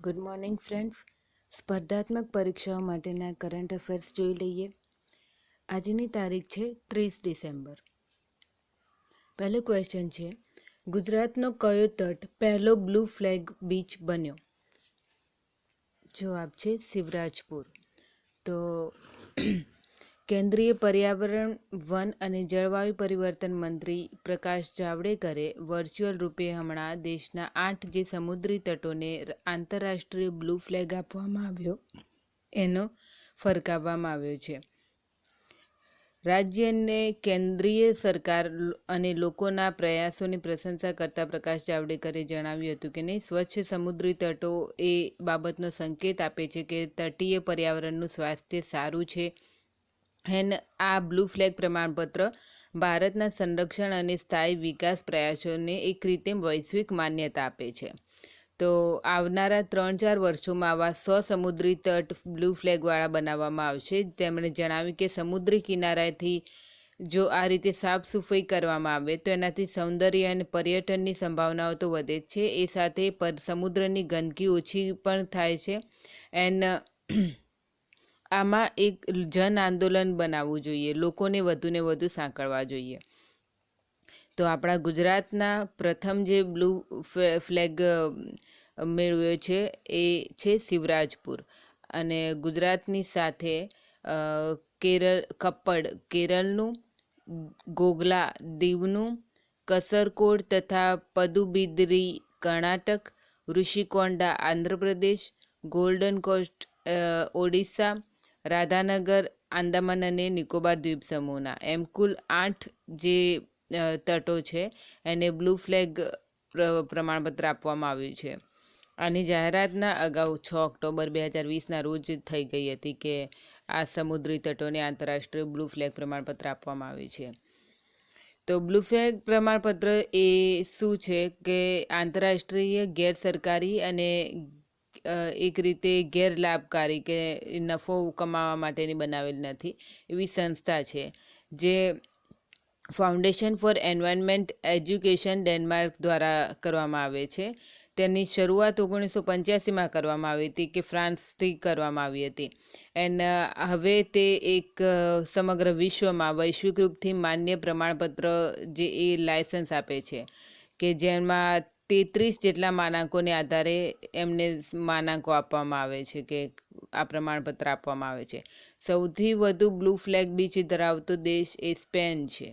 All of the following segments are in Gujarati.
Good morning friends. સ્પર્ધાત્મક પરીક્ષાઓ માટેના કરંટ અફેર્સ જોઈ લઈએ. આજની તારીખ છે 30 ડિસેમ્બર. પહેલો ક્વેશ્ચન છે, ગુજરાતનો કયો તટ પહેલો બ્લુ ફ્લેગ બીચ બન્યો? જવાબ છે શિવરાજપુર. તો કેન્દ્રીય પર્યાવરણ, વન અને જળવાયુ પરિવર્તન મંત્રી પ્રકાશ જાવડેકરે વર્ચ્યુઅલ રૂપે હમણાં દેશના 8 જે સમુદ્રી તટોને આંતરરાષ્ટ્રીય બ્લુ ફ્લેગ આપવામાં આવ્યો એનો ફરકાવવામાં આવ્યો છે. રાજ્યને કેન્દ્રીય સરકાર અને લોકોના પ્રયાસોની પ્રશંસા કરતા પ્રકાશ જાવડેકરે જણાવ્યું હતું કે નહીં, સ્વચ્છ સમુદ્રી તટો એ બાબતનો સંકેત આપે છે કે તટીય પર્યાવરણનું સ્વાસ્થ્ય સારું છે. આ બ્લુ ફ્લેગ પ્રમાણપત્ર ભારતના સંરક્ષણ અને સ્થાયી વિકાસ પ્રયાસોને એક રીતે વૈશ્વિક માન્યતા આપે છે. તો આવનારા 3-4 વર્ષોમાં આવા 100 સમુદ્રી તટ બ્લુ ફ્લેગવાળા બનાવવામાં આવશે. તેમણે જણાવ્યું કે સમુદ્રી કિનારાથી જો આ રીતે સાફ સફાઈ કરવામાં આવે તો એનાથી સૌંદર્ય અને પર્યટનની સંભાવનાઓ તો વધે જ છે. એ સાથે સમુદ્રની ગંદકી ઓછી પણ થાય છે. આમાં એક જન આંદોલન બનાવવું જોઈએ, લોકોને વધુને વધુ સાંકળવા જોઈએ. તો આપણા ગુજરાતના પ્રથમ જે બ્લુ ફ્લેગ મેળવ્યો છે એ છે શિવરાજપુર. અને ગુજરાતની સાથે કેરળનું, ગોગલા દીવનું, કસરકોડ તથા પદુબિદરી કર્ણાટક, ઋષિકોંડા આંધ્રપ્રદેશ, ગોલ્ડન કોસ્ટ ઓડિશા, રાધાનગર આંદામાન અને નિકોબાર દ્વીપ સમૂહના એમ કુલ 8 જે તટો છે એને બ્લુ ફ્લેગ પ્રમાણપત્ર આપવામાં આવ્યું છે. આની જાહેરાતના અગાઉ 6 ઓક્ટોબર 2020ના રોજ થઈ ગઈ હતી કે આ સમુદ્રી તટોને આંતરરાષ્ટ્રીય બ્લુ ફ્લેગ પ્રમાણપત્ર આપવામાં આવ્યું છે. તો બ્લુ ફ્લેગ પ્રમાણપત્ર એ શું છે કે આંતરરાષ્ટ્રીય ગેરસરકારી અને એક રીતે ગેરલાભકારી કે નફો કમાવા માટેની બનાવેલી નથી એવી સંસ્થા છે, જે foundation four environment education Denmark દ્વારા કરવામાં આવે છે. તેની શરૂઆત 1985માં કરવામાં આવી હતી કે ફ્રાન્સથી કરવામાં આવી હતી. હવે તે એક સમગ્ર વિશ્વમાં વૈશ્વિક રૂપથી માન્ય પ્રમાણપત્ર જે એ લાયસન્સ આપે છે કે જેમાં 33 જેટલા માનાંકોને આધારે એમને માનાંકો આપવામાં આવે છે કે આ પ્રમાણપત્ર આપવામાં આવે છે. સૌથી વધુ બ્લુ ફ્લેગ બીચ ધરાવતો દેશ એ સ્પેન છે.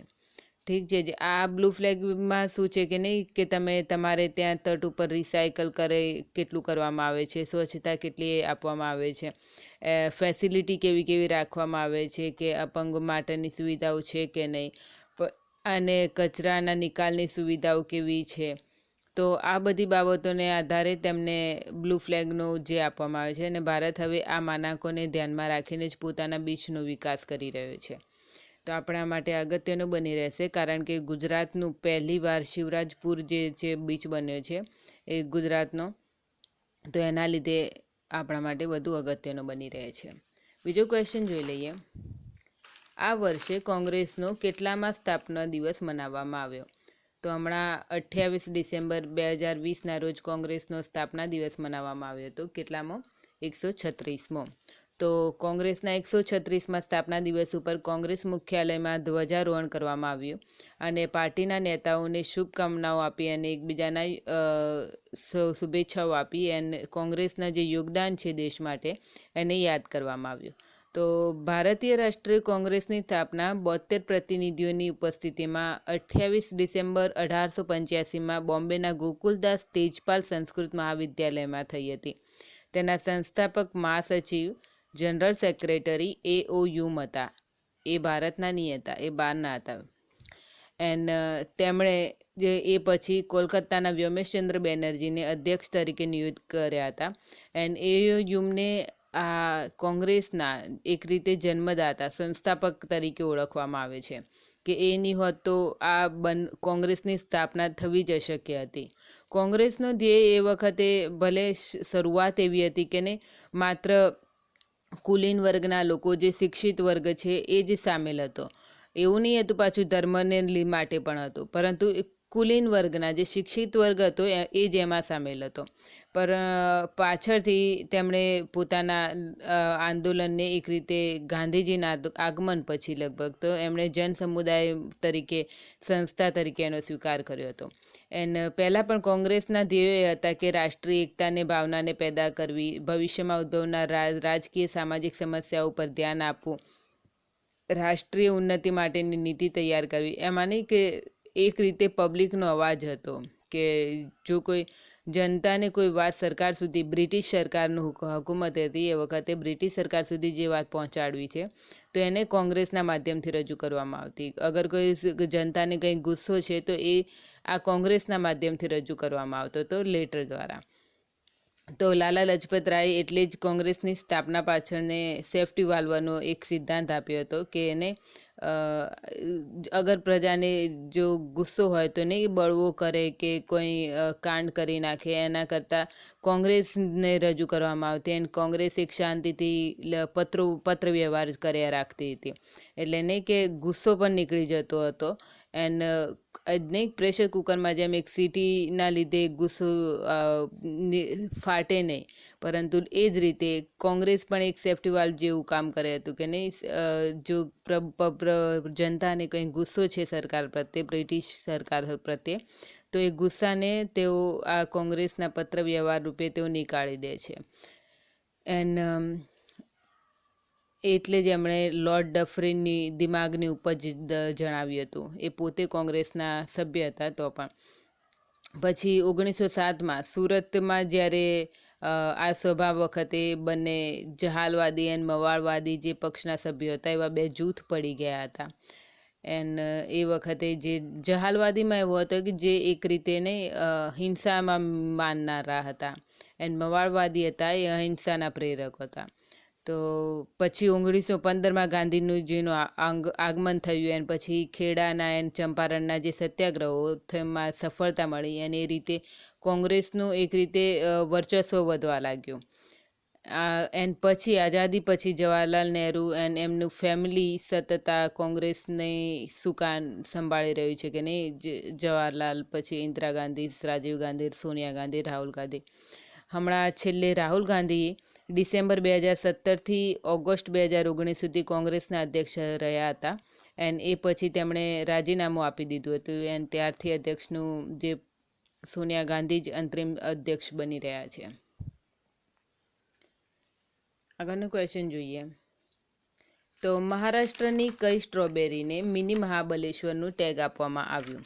ઠીક છે. આ બ્લુ ફ્લેગમાં શું છે કે નહીં કે તમે તમારે ત્યાં તટ ઉપર રિસાયકલ કેટલું કરવામાં આવે છે, સ્વચ્છતા કેટલી આપવામાં આવે છે, ફેસિલિટી કેવી રાખવામાં આવે છે, કે અપંગ માટેની સુવિધાઓ છે કે નહીં, અને કચરાના નિકાલની સુવિધાઓ કેવી છે. તો આ બધી બાબતોને આધારે તેમને બ્લુ ફ્લેગનો જે આપવામાં આવે છે, અને ભારત હવે આ માનાંકોને ધ્યાનમાં રાખીને જ પોતાના બીચનો વિકાસ કરી રહ્યો છે. તો આપણા માટે અગત્યનું બની રહેશે, કારણ કે ગુજરાતનું પહેલીવાર શિવરાજપુર જે છે બીચ બન્યો છે એ ગુજરાતનો, તો એના લીધે આપણા માટે વધુ અગત્યનો બની રહે છે. બીજો ક્વેશ્ચન જોઈ લઈએ. આ વર્ષે કોંગ્રેસનો કેટલામાં સ્થાપના દિવસ મનાવવામાં આવ્યો? તો હમણાં 28 ડિસેમ્બર 2020ના રોજ કોંગ્રેસનો સ્થાપના દિવસ મનાવવામાં આવ્યો હતો. કેટલામો? 136મો. તો કોંગ્રેસના 136માં સ્થાપના દિવસ ઉપર કોંગ્રેસ મુખ્યાલયમાં ધ્વજારોહણ કરવામાં આવ્યું અને પાર્ટીના નેતાઓને શુભકામનાઓ આપી અને એકબીજાના શુભેચ્છાઓ આપી અને કોંગ્રેસના જે યોગદાન છે દેશ માટે એને યાદ કરવામાં આવ્યું. તો ભારતીય રાષ્ટ્રીય કોંગ્રેસની સ્થાપના 72 પ્રતિનિધિઓની ઉપસ્થિતિમાં 28 ડિસેમ્બર 1885માં બોમ્બેના ગોકુલદાસ તેજપાલ સંસ્કૃત મહાવિદ્યાલયમાં થઈ હતી. તેના સંસ્થાપક મહાસચિવ જનરલ સેક્રેટરી A.O. હ્યુમ હતા. એ ભારતના નહીં હતા, એ બહારના હતા. તેમણે એ પછી કોલકાતાના વ્યોમેશચંદ્ર બેનર્જીને અધ્યક્ષ તરીકે નિયુક્ત કર્યા હતા. A.O. હ્યુમને આ કોંગ્રેસના એક રીતે જન્મદાતા, સંસ્થાપક તરીકે ઓળખવામાં આવે છે કે એ નહીં હોત તો આ કોંગ્રેસની સ્થાપના થવી જ અશક્ય હતી. કોંગ્રેસનો ધ્યેય એ વખતે ભલે શરૂઆત એવી હતી કે ને માત્ર કુલીન વર્ગના લોકો, જે શિક્ષિત વર્ગ છે એ જ સામેલ હતો. એવું નહીં હતું પાછું ધર્મને માટે પણ હતું, પરંતુ કુલીન વર્ગના જે શિક્ષિત વર્ગ હતો એ જ એમાં સામેલ હતો. પર પાછળથી તેમણે પોતાના આંદોલનને એક રીતે ગાંધીજીના આગમન પછી લગભગ તો એમણે જન સમુદાય તરીકે સંસ્થા તરીકે એનો સ્વીકાર કર્યો હતો. પહેલાં પણ કોંગ્રેસના ધ્યેયો એ હતા કે રાષ્ટ્રીય એકતાને ભાવનાને પેદા કરવી, ભવિષ્યમાં ઉદ્ભવનાર રાજકીય સામાજિક સમસ્યાઓ પર ધ્યાન આપવું, રાષ્ટ્રીય ઉન્નતિ માટેની નીતિ તૈયાર કરવી. એમાં નહીં કે એક રીતે પબ્લિકનો અવાજ હતો કે જો કોઈ જનતાને કોઈ વાત સરકાર સુધી, બ્રિટિશ સરકારનું હુકુમત હતી એ વખતે બ્રિટિશ સરકાર સુધી જે વાત પહોંચાડવી છે તો એને કોંગ્રેસના માધ્યમથી રજૂ કરવામાં આવતી. અગર કોઈ જનતાને કંઈ ગુસ્સો છે તો એ આ કોંગ્રેસના માધ્યમથી રજૂ કરવામાં આવતો હતો, લેટર દ્વારા. તો લાલા લજપત રાય એટલે જ કોંગ્રેસની સ્થાપના પાછળને સેફ્ટી વાલ્વનો એક સિદ્ધાંત આપ્યો હતો કે એને અગર પ્રજાને જો ગુસ્સો હોય તો નહીં બળવો કરે કે કોઈ કાંડ કરી નાખે, એના કરતાં કોંગ્રેસને રજૂ કરવામાં આવતી અને કોંગ્રેસ એક શાંતિથી પત્ર વ્યવહાર કર્યા રાખતી હતી. એટલે નહીં કે ગુસ્સો પણ નીકળી જતો હતો એન્ડ નહીં પ્રેશર કુકરમાં જેમ એક સીટીના લીધે ગુસ્સો ફાટે નહીં, પરંતુ એ જ રીતે કોંગ્રેસ પણ એક સેફ્ટી વાલ્વ જેવું કામ કરે હતું કે નહીં જો જનતાને કંઈ ગુસ્સો છે સરકાર પ્રત્યે, બ્રિટિશ સરકાર પ્રત્યે, તો એ ગુસ્સાને તેઓ આ કોંગ્રેસના પત્ર વ્યવહાર રૂપે તેઓ નીકાળી દે છે. એન્ડ એટલે જ એમણે લોર્ડ ડફરીનની દિમાગની ઉપજ જણાવ્યું હતું. એ પોતે કોંગ્રેસના સભ્ય હતા તો પણ. પછી 1907માં સુરતમાં જ્યારે આ સભા વખતે બંને જહાલવાદી અને મવાળવાદી જે પક્ષના સભ્યો હતા એવા બે જૂથ પડી ગયા હતા. એન્ડ એ વખતે જે જહાલવાદીમાં એવો હતો કે જે એક રીતે હિંસામાં માનનારા હતા એન્ડ મવાળવાદી હતા એ અહિંસાના પ્રેરક હતા. તો પછી 1915માં ગાંધીનું જેનું આગમન થયું અને પછી ખેડાના અને ચંપારણના જે સત્યાગ્રહોમાં સફળતા મળી અને એ રીતે કોંગ્રેસનું એક રીતે વર્ચસ્વ વધવા લાગ્યું. એન્ડ પછી આઝાદી પછી જવાહરલાલ નહેરુ એન્ડ એમનું ફેમિલી સતત આ કોંગ્રેસની સુકાન સંભાળી રહ્યું છે કે નહીં. જવાહરલાલ, પછી ઇન્દિરા ગાંધી, રાજીવ ગાંધી, સોનિયા ગાંધી, રાહુલ ગાંધી. હમણાં છેલ્લે રાહુલ ગાંધીએ ડિસેમ્બર 2017થી ઓગસ્ટ 2019 સુધી કોંગ્રેસના અધ્યક્ષ રહ્યા હતા એન્ડ એ પછી તેમણે રાજીનામું આપી દીધું હતું એન્ડ ત્યારથી અધ્યક્ષનું જે સોનિયા ગાંધી જ અંતરિમ અધ્યક્ષ બની રહ્યા છે. આગળનો ક્વેશ્ચન જોઈએ તો મહારાષ્ટ્રની કઈ સ્ટ્રોબેરીને મિની મહાબલેશ્વરનું ટેગ આપવામાં આવ્યું?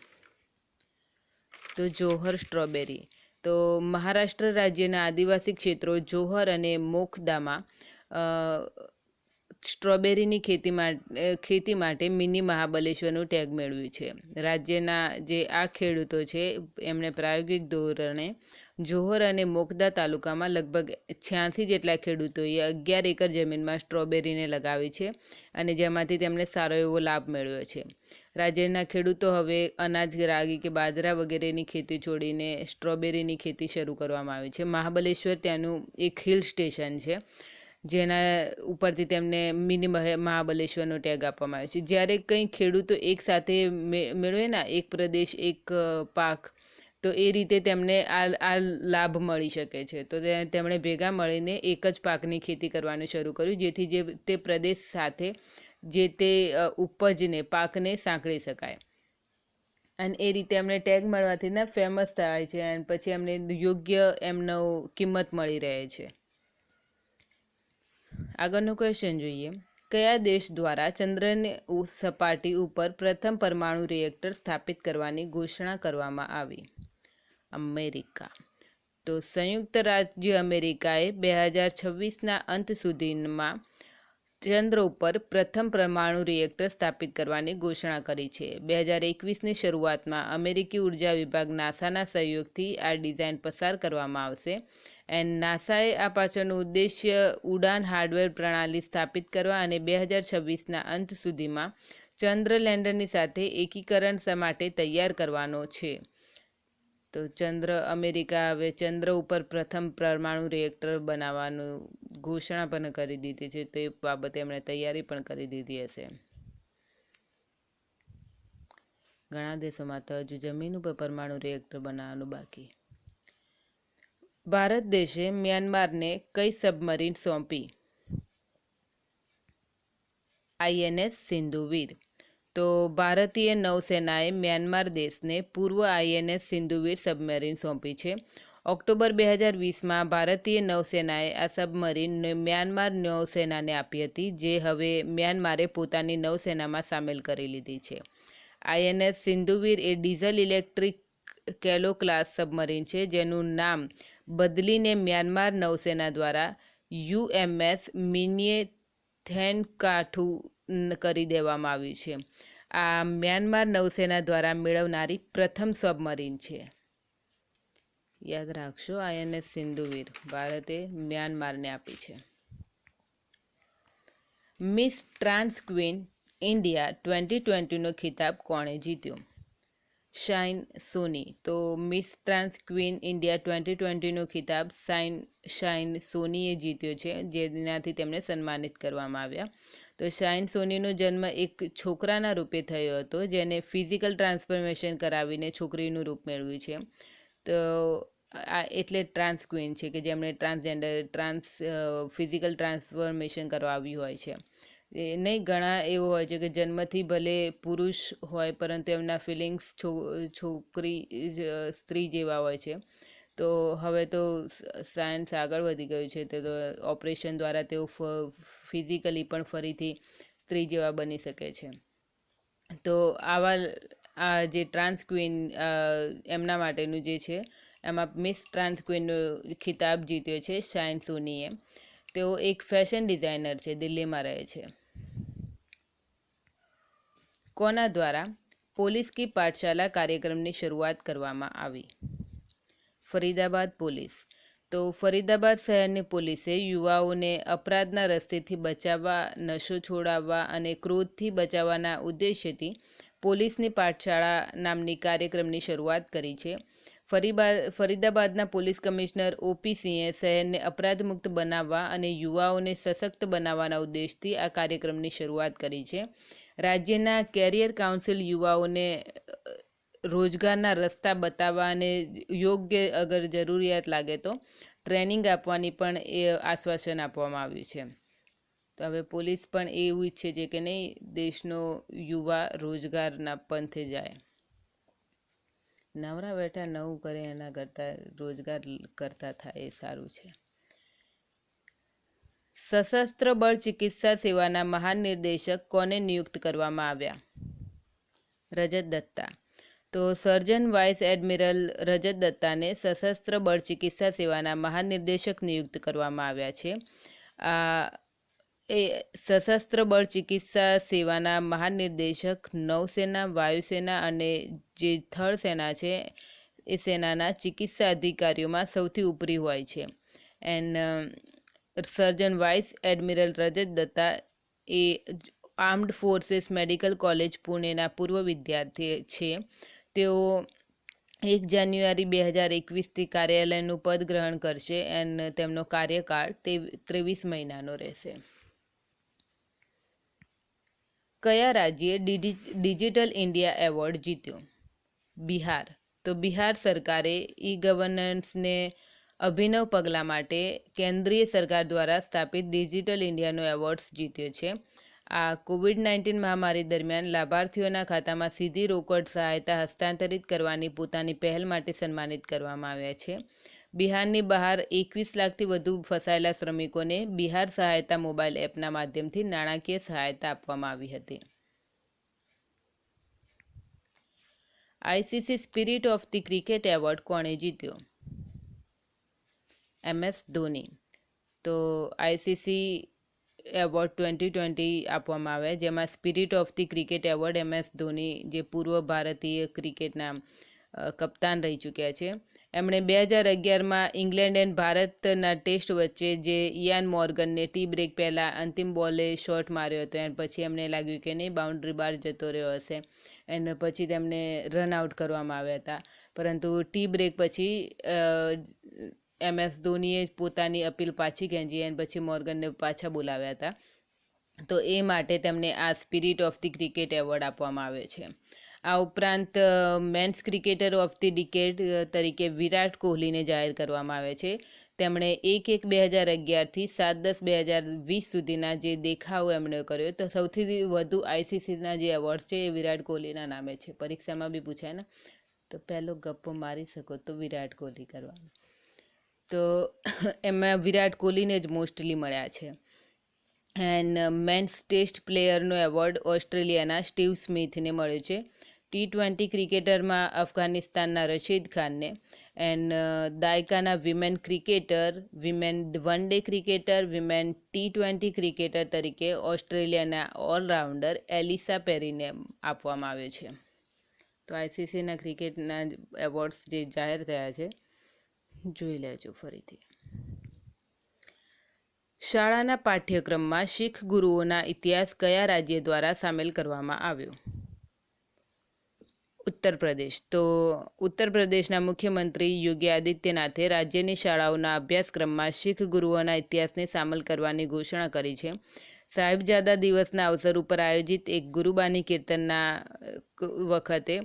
તો જોહર સ્ટ્રોબેરી. તો મહારાષ્ટ્ર રાજ્યના આદિવાસી ક્ષેત્રો જોહર અને મોખદામાં સ્ટ્રોબેરીની ખેતી માટે મિની મહાબલેશ્વરનું ટેગ મેળવ્યું છે. રાજ્યના જે આ ખેડૂતો છે એમણે પ્રાયોગિક ધોરણે જોહર અને મોખદા તાલુકામાં લગભગ 86 જેટલા ખેડૂતોએ 11 એકર જમીનમાં સ્ટ્રોબેરીને લગાવી છે અને જેમાંથી તેમણે સારો એવો લાભ મેળવ્યો છે. રાજ્યના ખેડૂતો હવે અનાજ, રાગી કે બાજરા વગેરેની ખેતી છોડીને સ્ટ્રોબેરીની ખેતી શરૂ કરવામાં આવી છે. મહાબલેશ્વર ત્યાંનું એક હિલ સ્ટેશન છે જેના ઉપરથી તેમને મિની મહાબલેશ્વરનો ટેગ આપવામાં આવ્યો છે. જ્યારે કંઈ ખેડૂતો એકસાથે મેળવે ને એક પ્રદેશ એક પાક, તો એ રીતે તેમને આ લાભ મળી શકે છે. તો તેમણે ભેગા મળીને એક જ પાકની ખેતી કરવાનું શરૂ કર્યું જેથી જે તે પ્રદેશ સાથે જે તે ઉપજને પાકને સાંકળી શકાય અને એ રીતે એમને ટેગ મળવાથી ફેમસ થાય છે અને પછી એમને યોગ્ય એમનો કિંમત મળી રહે છે. આગળનો ક્વેશ્ચન જોઈએ. કયા દેશ દ્વારા ચંદ્રની સપાટી ઉપર પ્રથમ પરમાણુ રિએક્ટર સ્થાપિત કરવાની ઘોષણા કરવામાં આવી? અમેરિકા. તો સંયુક્ત રાજ્ય અમેરિકાએ 2026ના અંત સુધીમાં ચંદ્ર ઉપર પ્રથમ પરમાણુ રિએક્ટર સ્થાપિત કરવાની ઘોષણા કરી છે. 2021ની શરૂઆતમાં અમેરિકી ઉર્જા વિભાગ નાસાના સહયોગથી આ ડિઝાઇન પસાર કરવામાં આવશે એન્ડ નાસાએ આ પાછળનો ઉદ્દેશ્ય ઉડાન હાર્ડવેર પ્રણાલી સ્થાપિત કરવા અને 2026ના અંત સુધીમાં ચંદ્ર લેન્ડરની સાથે એકીકરણ માટે તૈયાર કરવાનો છે. તો અમેરિકા હવે ચંદ્ર ઉપર પ્રથમ પરમાણુ રિએક્ટર બનાવવાનું ઘોષણા પણ કરી દીધી છે. તો એ બાબતે એમણે તૈયારી પણ કરી દીધી હશે. ઘણા દેશોમાં તો હજુ જમીન ઉપર પરમાણુ રિએક્ટર બનાવવાનું બાકી. ભારત દેશે મ્યાનમારને કઈ સબમરીન સોંપી? INS સિંધુવીર. તો ભારતીય નૌસેનાએ મ્યાનમાર દેશને પૂર્વ INS સિંધુવીર સબમરીન સોંપી છે. ઓક્ટોબર 2020માં ભારતીય નૌસેનાએ આ સબમરીન મ્યાનમાર નૌસેનાને આપી હતી, જે હવે મ્યાનમારે પોતાની નૌસેનામાં સામેલ કરી લીધી છે. INS સિંધુવીર એ ડીઝલ ઇલેક્ટ્રિક કેલો ક્લાસ સબમરીન છે, જેનું નામ બદલીને મ્યાનમાર નૌસેના દ્વારા UMS મિન્યે થેનકાઠુ કરી દેવામાં આવ્યું છે. આ મ્યાનમાર નૌસેના દ્વારા મેળવનારી પ્રથમ સબમરીન છે. યાદ રાખશો, INS સિંધુવીર ભારતે મ્યાનમારને આપી છે. મિસ ટ્રાન્સ ક્વીન ઇન્ડિયા 2020નો ખિતાબ કોણે જીત્યો? શાઇન સોની. તો મિસ ટ્રાન્સ ક્વીન ઇન્ડિયા 2020નો ખિતાબ શાઇન સોનીએ જીત્યો છે, જેનાથી તેમને સન્માનિત કરવામાં આવ્યા. તો શાઇન સોનીનો જન્મ એક છોકરાના રૂપે થયો હતો, જેને ફિઝિકલ ટ્રાન્સફોર્મેશન કરાવીને છોકરીનું રૂપ મેળવ્યું છે. તો આ એટલે ટ્રાન્સ ક્વીન છે કે જેમણે ફિઝિકલ ટ્રાન્સફોર્મેશન કરાવ્યું હોય છે. નહીં, ઘણા એવું હોય છે કે જન્મથી ભલે પુરુષ હોય પરંતુ એમના ફિલિંગ્સ સ્ત્રી જેવા હોય છે. તો હવે તો સાયન્સ આગળ વધી ગયું છે, તો ઓપરેશન દ્વારા તેઓ ફિઝિકલી પણ ફરીથી સ્ત્રી જેવા બની શકે છે. તો આ જે ટ્રાન્સ ક્વીન એમના માટેનું જે છે, એમાં મિસ ટ્રાન્સ ક્વીનનો ખિતાબ જીત્યો છે શાઇન સોનીએ. તેઓ એક ફેશન ડિઝાઇનર છે, દિલ્હીમાં રહે છે. કોના દ્વારા પોલીસ કી પાઠશાલા કાર્યક્રમની શરૂઆત કરવામાં આવી? ફરીદાબાદ પોલીસ. તો ફરીદાબાદ શહેરની પોલીસે યુવાઓને અપરાધના રસ્તેથી બચાવવા, નશો છોડાવવા અને ક્રોધથી બચાવવાના ઉદ્દેશ્યથી પોલીસની પાઠશાળા નામની કાર્યક્રમની શરૂઆત કરી છે. ફરીદાબાદના પોલીસ કમિશનર OP સિંહે શહેરને અપરાધમુક્ત બનાવવા અને યુવાઓને સશક્ત બનાવવાના ઉદ્દેશથી આ કાર્યક્રમની શરૂઆત કરી છે. રાજ્યના કેરિયર કાઉન્સિલ યુવાઓને રોજગારના રસ્તા બતાવવા અને યોગ્ય અગર જરૂરિયાત લાગે તો ટ્રેનિંગ આપવાની પણ આશ્વાસન આપવામાં આવ્યું છે. તો હવે પોલીસ પણ એવું ઈચ્છે છે કે નહીં, દેશનો યુવા રોજગારના પંથે જાય. નવરા બેઠા નવું કરે એના કરતાં રોજગાર કરતા થાય એ સારું છે. સશસ્ત્ર બળ ચિકિત્સા સેવાના મહાનિર્દેશક કોને નિયુક્ત કરવામાં આવ્યા? રજત દત્તા. તો સર્જન વાઇસ એડમિરલ રજત દત્તાને સશસ્ત્ર બળ ચિકિત્સા સેવાના મહાનિર્દેશક નિયુક્ત કરવામાં આવ્યા છે. સશસ્ત્ર બળ ચિકિત્સા સેવાના મહાનિર્દેશક નૌસેના, વાયુસેના અને જે થળ સેના છે એ સેનાના ચિકિત્સા અધિકારીઓમાં સૌથી ઉપરી હોય છે. સર્જન વાઇસ એડમિરલ રજત દત્તા એ આર્મ્ડ ફોર્સીસ મેડિકલ કોલેજ પુણેના પૂર્વ વિદ્યાર્થી છે. તેઓ 1 જાન્યુઆરી 2021થી કાર્યાલયનું પદ ગ્રહણ કરશે અને તેમનો કાર્યકાળ 23 મહિનાનો રહેશે. કયા રાજ્યે ડિજિટલ ઇન્ડિયા એવોર્ડ જીત્યો? બિહાર. તો બિહાર સરકારે ગવર્નન્સને અભિનવ પગલાં માટે કેન્દ્રીય સરકાર દ્વારા સ્થાપિત ડિજિટલ ઇન્ડિયાનો એવોર્ડ્સ જીત્યો છે. આ COVID-19 મહામારી દરમિયાન લાભાર્થીઓના ખાતામાં સીધી રોકડ સહાયતા હસ્તાંતરિત કરવાની પોતાની પહેલ માટે સન્માનિત કરવામાં આવ્યા છે. બિહારની બહાર 21 લાખથી વધુ ફસાયેલા શ્રમિકોને બિહાર સહાયતા મોબાઈલ એપના માધ્યમથી નાણાકીય સહાયતા આપવામાં આવી હતી. ICC spirit of the cricket award કોણે જીત્યો? MS ધોની. તો ICC એવોર્ડ 2020 આપવામાં આવે, જેમાં spirit of the cricket award MS Dhoni, જે પૂર્વ ભારતીય ક્રિકેટના કપ્તાન રહી ચૂક્યા છે, એમણે 2011માં ઇંગ્લેન્ડ એન્ડ ભારતના ટેસ્ટ વચ્ચે જે ઇયાન મોર્ગનને ટી બ્રેક પહેલાં અંતિમ બોલે શોટ માર્યો હતો, અને પછી એમને લાગ્યું કે નહીં બાઉન્ડ્રી બહાર જતો રહ્યો હશે, અને પછી તેમને રન આઉટ કરવામાં આવ્યા હતા. પરંતુ ટી બ્રેક પછી MS ધોનીએ પોતાની અપીલ પાછી ખેંચી અને પછી મોર્ગનને પાછા બોલાવ્યા હતા. તો એ માટે તેમને આ spirit of the cricket award આપવામાં આવ્યો છે. આ ઉપરાંત men's cricketer of the decade તરીકે વિરાટ કોહલીને જાહેર કરવામાં આવે છે. તેમણે 1/1/2011થી 7/10/2020 સુધીના જે દેખાવ એમણે કર્યો, તો સૌથી વધુ આઈસીસીના જે એવોર્ડ છે એ વિરાટ કોહલીના નામે છે. પરીક્ષામાં બી પૂછાય ને, તો પહેલો ગપ્પો મારી શકો તો વિરાટ કોહલી કરવાનો. તો એમાં વિરાટ કોહલીને જ મોસ્ટલી મળ્યા છે. એન્ડ મેન્સ ટેસ્ટ પ્લેયરનો એવોર્ડ ઓસ્ટ્રેલિયાના સ્ટીવ સ્મિથને મળ્યો છે. T20 ક્રિકેટરમાં અફઘાનિસ્તાનના રશીદ ખાનને, એન્ડ દાયકાના women cricketer, women one day cricketer, women T20 cricketer તરીકે ઓસ્ટ્રેલિયાના ઓલરાઉન્ડર એલિસા પેરીને આપવામાં આવ્યો છે. તો આઈસીસીના ક્રિકેટના એવોર્ડ્સ જે જાહેર થયા છે જોઈ લેજો ફરીથી. શાળાના પાઠ્યક્રમમાં શીખ ગુરુઓના ઇતિહાસ કયા રાજ્ય દ્વારા સામેલ કરવામાં આવ્યો? ઉત્તર પ્રદેશ. તો ઉત્તર પ્રદેશના મુખ્યમંત્રી યોગી આદિત્યનાથે રાજ્યની શાળાઓના અભ્યાસક્રમમાં શીખ ગુરુઓના ઇતિહાસને સામેલ કરવાની ઘોષણા કરી છે. સાહિબજાદા દિવસના અવસર ઉપર આયોજિત એક ગુરુબાની કીર્તનના વખતે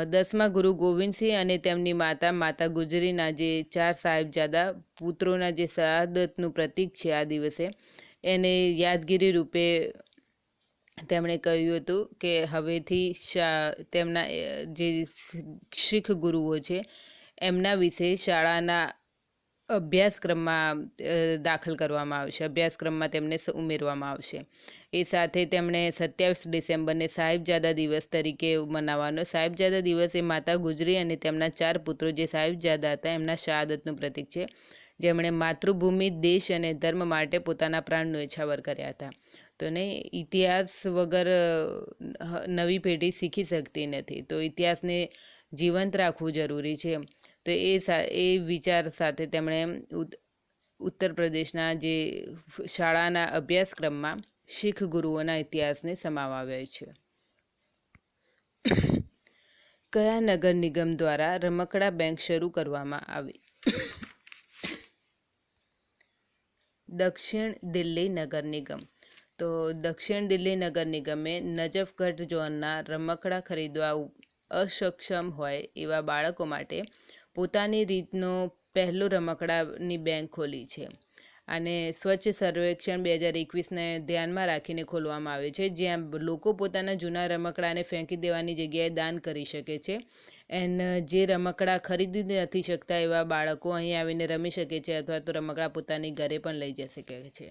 10મા ગુરુ ગોવિંદસિંહ અને તેમની માતા ગુજરીના જે 4 સાહિબજાદા પુત્રોના જે શહાદતનું પ્રતીક છે આ દિવસે, એને યાદગીરી રૂપે તેમણે કહ્યું હતું કે હવેથી તેમના જે શીખ ગુરુઓ છે એમના વિશે શાળાના અભ્યાસક્રમમાં દાખલ કરવામાં આવશે, અભ્યાસક્રમમાં તેમને ઉમેરવામાં આવશે. એ સાથે તેમણે 27 ડિસેમ્બરને સાહિબજાદા દિવસ તરીકે મનાવવાનો. સાહિબજાદા દિવસ એ માતા ગુજરી અને તેમના 4 પુત્રો જે સાહિબજાદા હતા એમના શહાદતનું પ્રતીક છે, જેમણે માતૃભૂમિ, દેશ અને ધર્મ માટે પોતાના પ્રાણ ન્યોછાવર કર્યા હતા. તો નહીં, ઇતિહાસ વગર નવી પેઢી શીખી શકતી નથી, તો ઇતિહાસને જીવંત રાખવું જરૂરી છે. તો એ વિચાર સાથે તેમણે ઉત્તર પ્રદેશના જે શાળાના અભ્યાસક્રમમાં શીખ ગુરુઓના ઇતિહાસને સમાવાવ્યો છે. કયા નગર નિગમ દ્વારા રમકડા બેંક શરૂ કરવામાં આવી? દક્ષિણ દિલ્હી નગર નિગમ. તો દક્ષિણ દિલ્હી નગર નિગમે નજફગઢ ઝોનના રમકડા ખરીદવા અસક્ષમ હોય એવા બાળકો માટે પોતાની રીતનો પહેલો રમકડાની બેંક ખોલી છે. અને સ્વચ્છ સર્વેક્ષણ 2021ને ધ્યાનમાં રાખીને ખોલવામાં આવે છે, જ્યાં લોકો પોતાના જૂના રમકડાને ફેંકી દેવાની જગ્યાએ દાન કરી શકે છે. જે રમકડા ખરીદી નથી શકતા એવા બાળકો અહીં આવીને રમી શકે છે, અથવા તો રમકડા પોતાની ઘરે પણ લઈ જઈ શકે છે.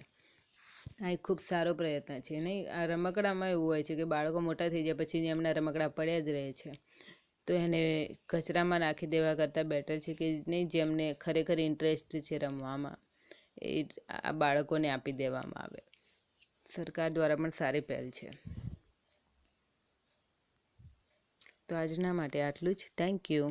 આ એક ખૂબ સારો પ્રયત્ન છે નહીં? આ રમકડામાં એવું હોય છે કે બાળકો મોટા થઈ જાય પછી એમના રમકડા પડ્યા જ રહે છે, તો એને કચરામાં નાખી દેવા કરતાં બેટર છે કે નહીં, જેમને ખરેખર ઇન્ટરેસ્ટ છે રમવામાં એ આ બાળકોને આપી દેવામાં આવે. સરકાર દ્વારા પણ સારી પહેલ છે. તો આજના માટે આટલું જ. Thank you.